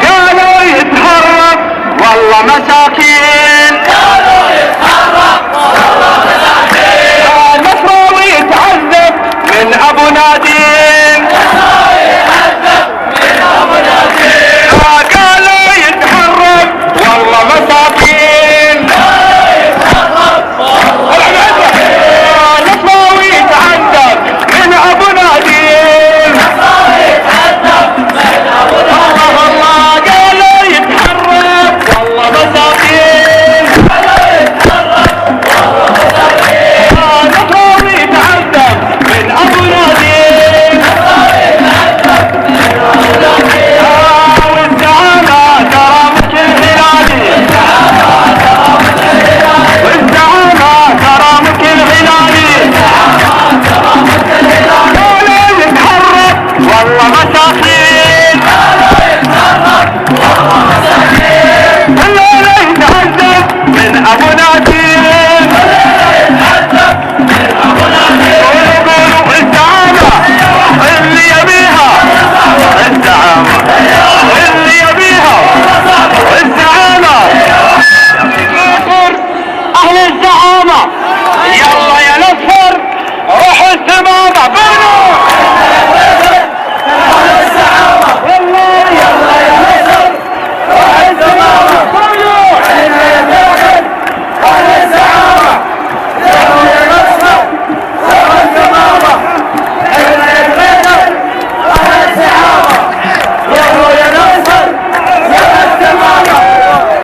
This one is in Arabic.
قالوا يتهرب والله مساكين، قالوا يتهرب والله مساكين، نصراوي يتعذب من ابو نادين، نصراوي يتعذب من ابو نادين، قالوا يتهرب والله مساكين، قالوا يتهرب والله مساكين، نصراوي يتعذب من ابو نادين، نصراوي يتعذب من ابو نادين، الله قالوا يتهرب والله مساكين، قالوا يتهرب والله مساكين، نصراوي يتعذب من ابو نادين، نصراوي يتعذب من ابو نادين، والزعامة كرامك الهلالي، والزعامة كرامك الهلالي، قالوا يتهرب والله مساكين، قالوا يتهرب والله مساكين، الليلة يتعذب من ابو نادين، الليلة يتعذب من ابو نادين، ويقولوا الزعامة اللي يبيها، الزعامة اللي يبيها، الزعامة نصر اهل الزعامة، يلا يا نصر روحوا الزمامة بينوا